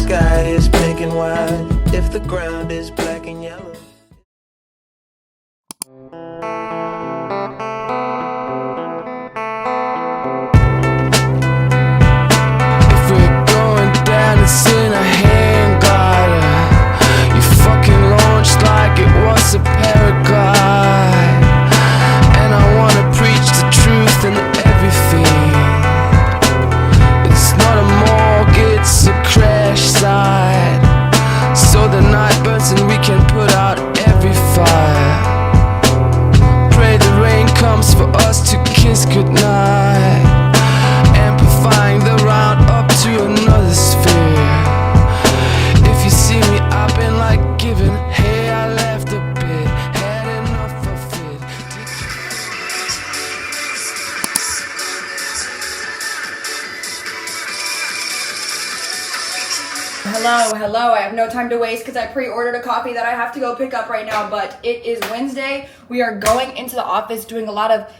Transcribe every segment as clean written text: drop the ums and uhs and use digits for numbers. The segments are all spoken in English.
sky is pink and white, if the ground is black and yellow. If we're going down, it's in a hand glider. You fucking launched like it was a paraglide. And I wanna preach the truth in everything. It's not a morgue, it's a crash site. So the night burns and we can put out every fire. Pray the rain comes for us to kiss goodnight. Amplifying the round up to another sphere. If you see me, I've been like giving. Hey, I left a bit, had enough of it. Hello. I have no time to waste because I pre-ordered a coffee that I have to go pick up right now, but it is Wednesday. We are going into the office doing a lot of,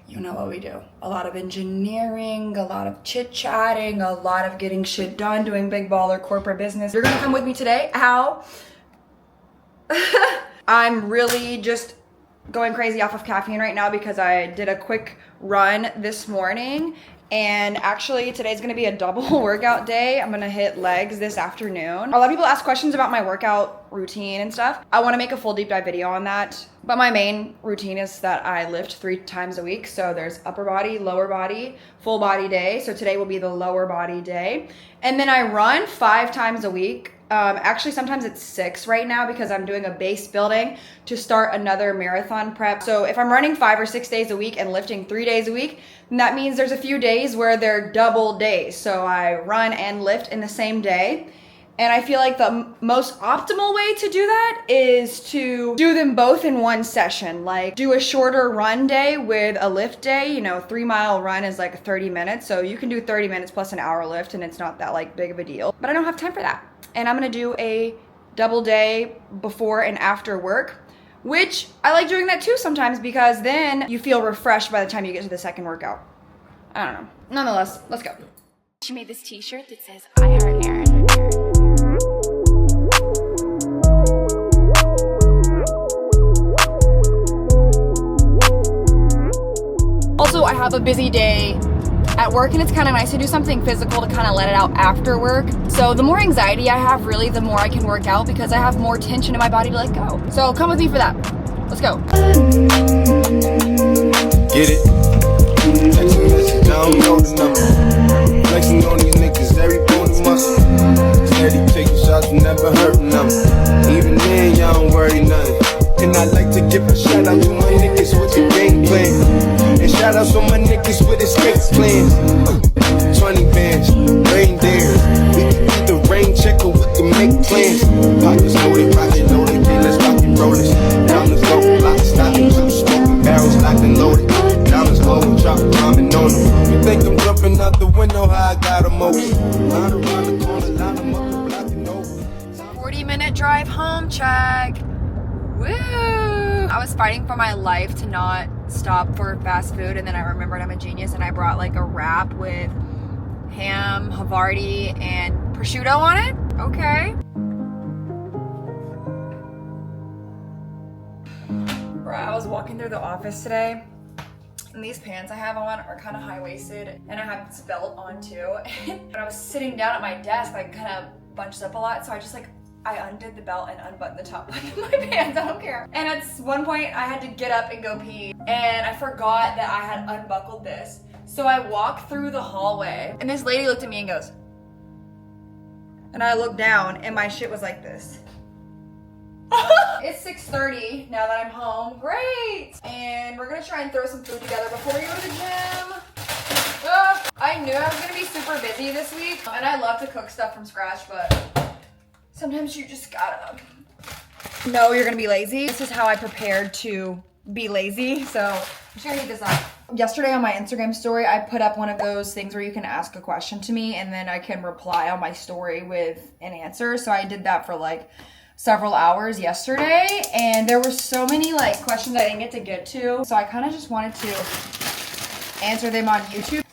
you know what we do, a lot of engineering, a lot of chit-chatting, a lot of getting shit done, doing big baller corporate business. You're gonna come with me today. How? I'm really just going crazy off of caffeine right now because I did a quick run this morning. And actually today's gonna be a double workout day. I'm gonna hit legs this afternoon. A lot of people ask questions about my workout routine and stuff. I wanna make a full deep dive video on that. But my main routine is that I lift 3 times a week. So there's upper body, lower body, full body day. So today will be the lower body day. And then I run 5 times a week. Actually, sometimes it's 6 right now because I'm doing a base building to start another marathon prep. So if I'm running 5 or 6 days a week and lifting 3 days a week, then that means there's a few days where they're double days. So I run and lift in the same day. And I feel like the most optimal way to do that is to do them both in one session. Like do a shorter run day with a lift day. You know, 3-mile run is like 30 minutes. So you can do 30 minutes plus an hour lift and it's not that like big of a deal. But I don't have time for that. And I'm gonna do a double day before and after work, which I like doing that too sometimes because then you feel refreshed by the time you get to the second workout. I don't know. Nonetheless, let's go. She made this t-shirt that says, I heart Aaron. Also, I have a busy day at work and it's kind of nice to do something physical to kind of let it out after work. So the more anxiety I have, really, the more I can work out because I have more tension in my body to let go. So come with me for that. Let's go. Get it? Text a message, I don't know the number. Flexing on these niggas, every bone muscle. Steady taking shots, never hurting them. Even then, y'all don't worry nothing. And I like to give a shout out to my niggas with the game plan. And shout out to my niggas with escape plans. 20 bands, rain there. We can get the rain checker, we can make plans. Pockets loaded, rocket loaded, yeah, let's rock and roll this. Down the floor, lock, stock, and 2 smoking barrels locked and loaded. Diamonds glowing, drop bombing on them. You think I'm jumping out the window, how I got them open. Line around the corner, line them up the block and over. 40-minute drive home, check. Woo! I was fighting for my life to not stop for fast food, and then I remembered I'm a genius and I brought like a wrap with ham, Havarti, and prosciutto on it. Okay. Bro, I was walking through the office today and these pants I have on are kind of high-waisted and I have this belt on too. And when I was sitting down at my desk, I kind of bunched up a lot, so I undid the belt and unbuttoned the top button of my pants. I don't care. And at one point, I had to get up and go pee. And I forgot that I had unbuckled this. So I walked through the hallway. And this lady looked at me and goes, and I looked down and my shit was like this. It's 6:30 now that I'm home. Great! And we're gonna try and throw some food together before we go to the gym. I knew I was gonna be super busy this week. And I love to cook stuff from scratch, but sometimes you just gotta know you're gonna be lazy. This is how I prepared to be lazy. So I'm just gonna heat this up. Yesterday on my Instagram story, I put up one of those things where you can ask a question to me and then I can reply on my story with an answer. So I did that for like several hours yesterday and there were so many like questions I didn't get to. So I kind of just wanted to answer them on YouTube.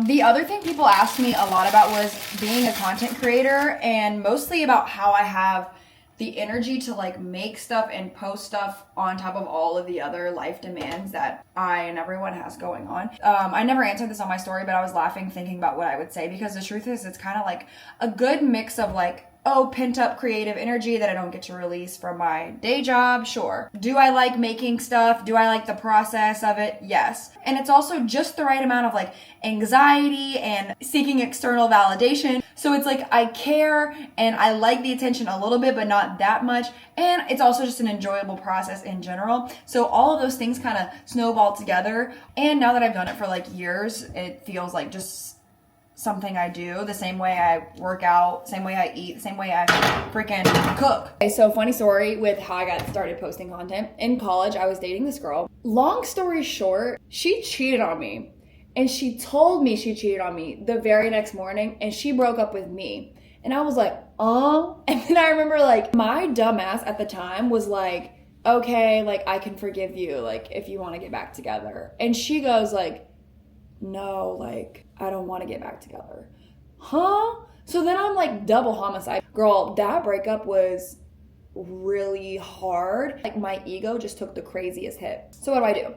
The other thing people asked me a lot about was being a content creator, and mostly about how I have the energy to like make stuff and post stuff on top of all of the other life demands that I and everyone has going on. I never answered this on my story, but I was laughing thinking about what I would say, because the truth is it's kind of like a good mix of like, oh, pent up creative energy that I don't get to release from my day job. Sure. Do I like making stuff? Do I like the process of it? Yes. And it's also just the right amount of like anxiety and seeking external validation. So it's like I care and I like the attention a little bit, but not that much. And it's also just an enjoyable process in general. So all of those things kind of snowball together. And now that I've done it for like years, it feels like just something I do, the same way I work out, same way I eat, the same way I freaking cook. Okay, so funny story with how I got started posting content. In college, I was dating this girl. Long story short, she cheated on me. And she told me she cheated on me the very next morning, and she broke up with me. And I was like, oh. And then I remember like my dumb ass at the time was like, okay, like I can forgive you, like if you want to get back together. And she goes like, no, like I don't want to get back together. Huh? So then I'm like double homicide. Girl, that breakup was really hard. Like my ego just took the craziest hit. So what do?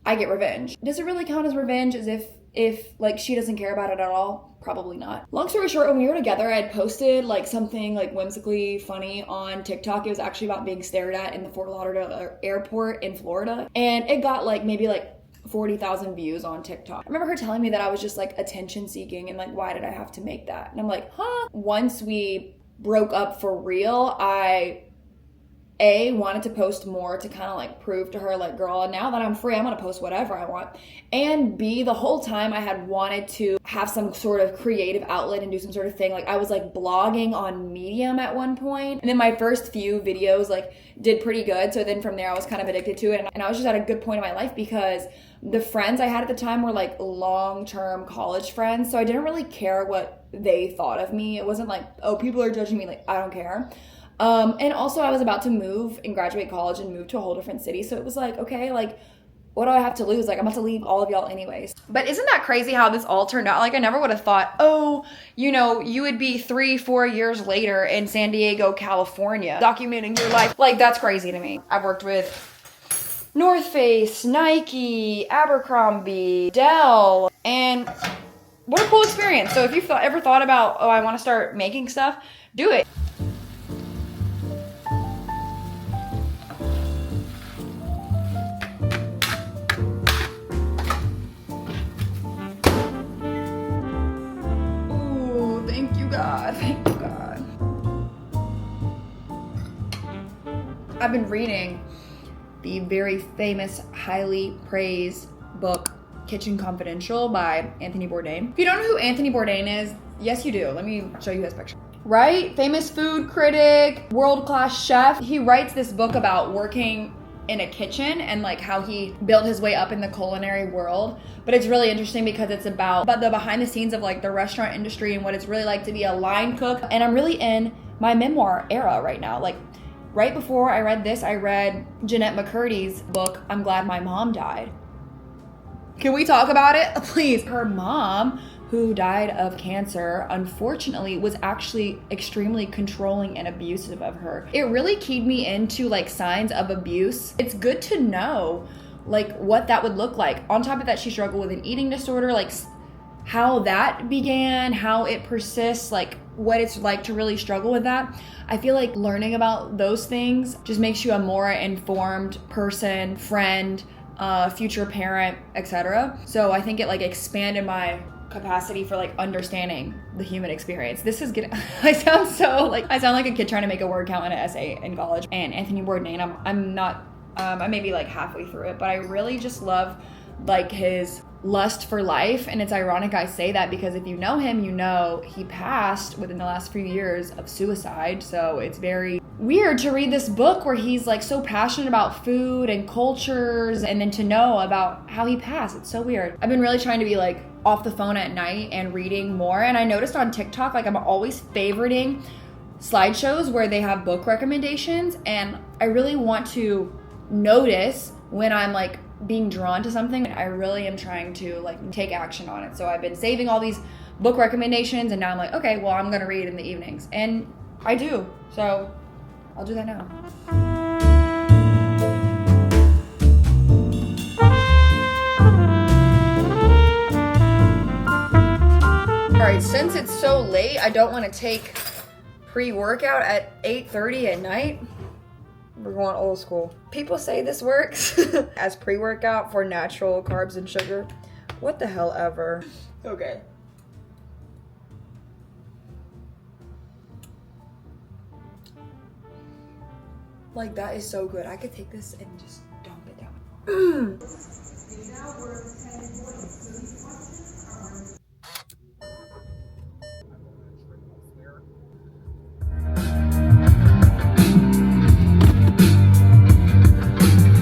I get revenge. Does it really count as revenge as if like she doesn't care about it at all? Probably not. Long story short, when we were together, I had posted like something like whimsically funny on TikTok. It was actually about being stared at in the Fort Lauderdale airport in Florida. And it got like maybe like 40,000 views on TikTok. I remember her telling me that I was just like attention seeking and like, why did I have to make that? And I'm like, huh? Once we broke up for real, I wanted to post more to kind of like prove to her like, girl, now that I'm free, I'm gonna post whatever I want. And B, the whole time I had wanted to have some sort of creative outlet and do some sort of thing. Like I was like blogging on Medium at one point. And then my first few videos like did pretty good. So then from there I was kind of addicted to it. And I was just at a good point in my life because the friends I had at the time were like long-term college friends. So I didn't really care what they thought of me. It wasn't like, oh, people are judging me. Like, I don't care. And also I was about to move and graduate college and move to a whole different city. So it was like, okay, like, what do I have to lose? Like, I'm about to leave all of y'all anyways. But isn't that crazy how this all turned out? Like, I never would have thought, oh, you know, you would be 3-4 years later in San Diego, California, documenting your life. Like, that's crazy to me. I've worked with North Face, Nike, Abercrombie, Dell, and what a cool experience. So if you've ever thought about, oh, I want to start making stuff, do it. Ooh, thank you, God. Thank you, God. I've been reading the very famous, highly praised book, Kitchen Confidential by Anthony Bourdain. If you don't know who Anthony Bourdain is, yes you do. Let me show you his picture. Right? Famous food critic, world-class chef. He writes this book about working in a kitchen and like how he built his way up in the culinary world. But it's really interesting because it's about the behind the scenes of like the restaurant industry and what it's really like to be a line cook. And I'm really in my memoir era right now. Like, right before I read this, I read Jeanette McCurdy's book, I'm Glad My Mom Died. Can we talk about it? Please. Her mom, who died of cancer, unfortunately, was actually extremely controlling and abusive of her. It really keyed me into like signs of abuse. It's good to know like what that would look like. On top of that, she struggled with an eating disorder, like how that began, how it persists, like what it's like to really struggle with that. I feel like learning about those things just makes you a more informed person, friend, future parent, etc. So I think it like expanded my capacity for like understanding the human experience. This is getting, I sound like a kid trying to make a word count in an essay in college. And Anthony Bourdain, I'm not, I may be like halfway through it, but I really just love like his lust for life. And it's ironic I say that because if you know him, you know he passed within the last few years of suicide. So it's very weird to read this book where he's like so passionate about food and cultures and then to know about how he passed. It's so weird. I've been really trying to be like off the phone at night and reading more. And I noticed on TikTok, like I'm always favoriting slideshows where they have book recommendations. And I really want to notice when I'm like being drawn to something, I really am trying to like take action on it. So I've been saving all these book recommendations, and now I'm like, okay, well, I'm gonna read in the evenings, and I do. So I'll do that now. All right, since it's so late, I don't want to take pre-workout at 8:30 at night. We're going old school. People say this works as pre-workout for natural carbs and sugar. What the hell ever. Okay. Like, that is so good. I could take this and just dump it down.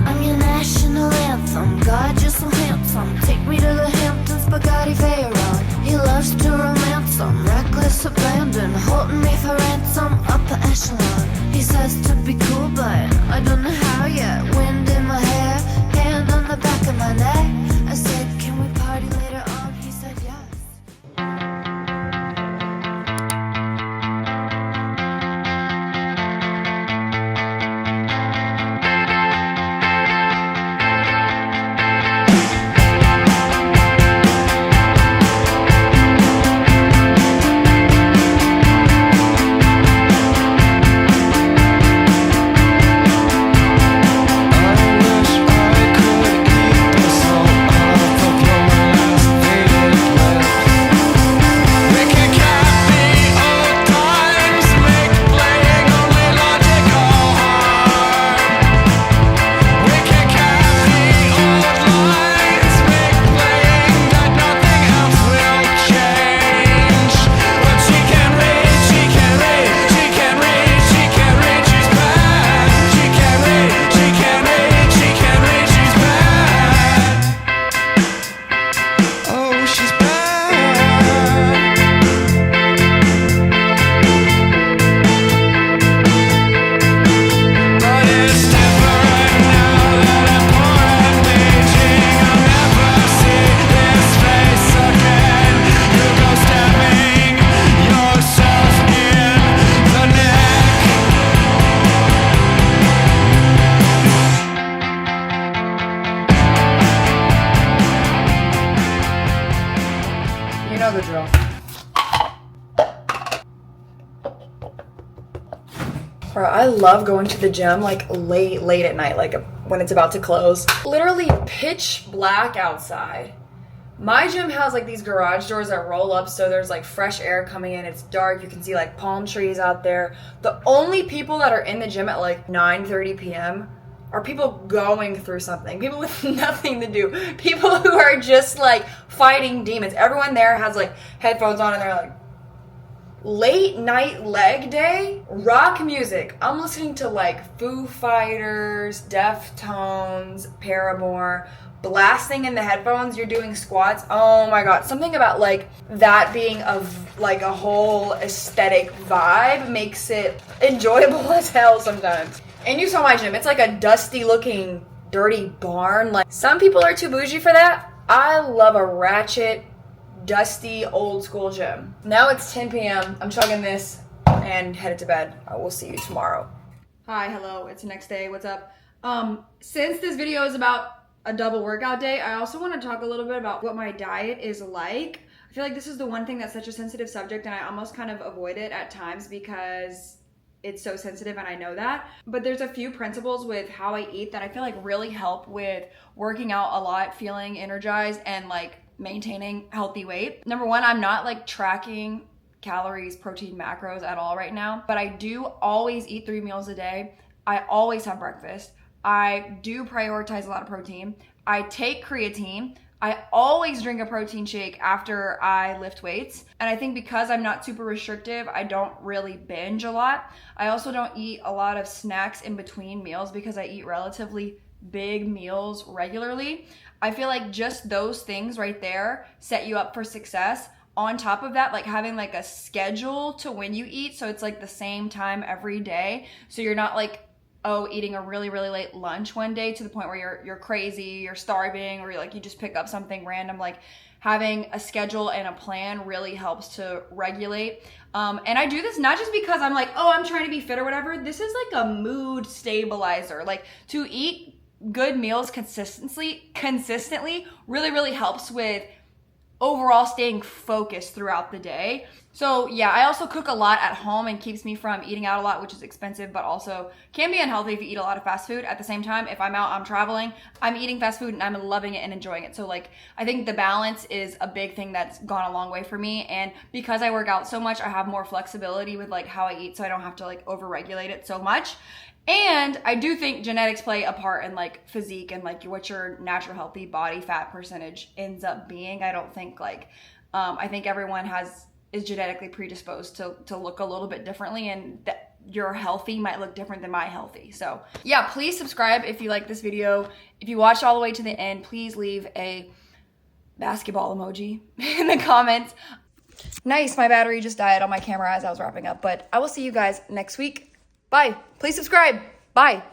I'm your national anthem, God, you're so handsome. Take me to the Hamptons, Bugatti Veyron. He loves to romance them, reckless abandon, holding me for ransom, upper echelon. He says to be cool, but I don't know how yet. Wind in my hair, hand on the back of my neck. I said, can we party later on? He said yes. The drill. Bro, I love going to the gym like late at night, like when it's about to close. Literally pitch black outside. My gym has like these garage doors that roll up, so there's like fresh air coming in. It's dark. You can see like palm trees out there. The only people that are in the gym at like 9:30 p.m. are people going through something, people with nothing to do, people who are just like fighting demons. Everyone there has like headphones on and they're like, late night leg day, rock music. I'm listening to like Foo Fighters, Deftones, Paramore, blasting in the headphones. You're doing squats. Oh my god, something about like that being like a whole aesthetic vibe makes it enjoyable as hell sometimes. And you saw my gym. It's like a dusty looking, dirty barn. Like, some people are too bougie for that. I love a ratchet, dusty, old school gym. Now it's 10 p.m. I'm chugging this and headed to bed. I will see you tomorrow. Hi, hello. It's the next day. What's up? Since this video is about a double workout day, I also want to talk a little bit about what my diet is like. I feel like this is the one thing that's such a sensitive subject, and I almost kind of avoid it at times because it's so sensitive and I know that. But there's a few principles with how I eat that I feel like really help with working out a lot, feeling energized, and like maintaining healthy weight. Number one, I'm not like tracking calories, protein, macros at all right now, but I do always eat 3 meals a day. I always have breakfast. I do prioritize a lot of protein. I take creatine. I always drink a protein shake after I lift weights. And I think because I'm not super restrictive, I don't really binge a lot. I also don't eat a lot of snacks in between meals because I eat relatively big meals regularly. I feel like just those things right there set you up for success. On top of that, like having like a schedule to when you eat, so it's like the same time every day, so you're not like eating a really, really late lunch one day to the point where you're crazy, you're starving, or you just pick up something random. Like, having a schedule and a plan really helps to regulate. And I do this not just because I'm like, oh, I'm trying to be fit or whatever. This is like a mood stabilizer. Like, to eat good meals consistently really, really helps with overall staying focused throughout the day. So yeah, I also cook a lot at home and keeps me from eating out a lot, which is expensive, but also can be unhealthy if you eat a lot of fast food. At the same time, if I'm out, I'm traveling, I'm eating fast food and I'm loving it and enjoying it. So like, I think the balance is a big thing that's gone a long way for me. And because I work out so much, I have more flexibility with like how I eat, so I don't have to like overregulate it so much. And I do think genetics play a part in like physique and like what your natural healthy body fat percentage ends up being. I don't think like, I think everyone is genetically predisposed to look a little bit differently, and that your healthy might look different than my healthy. So yeah, please subscribe if you like this video. If you watched all the way to the end, please leave a basketball emoji in the comments. Nice, my battery just died on my camera as I was wrapping up, but I will see you guys next week. Bye. Please subscribe. Bye.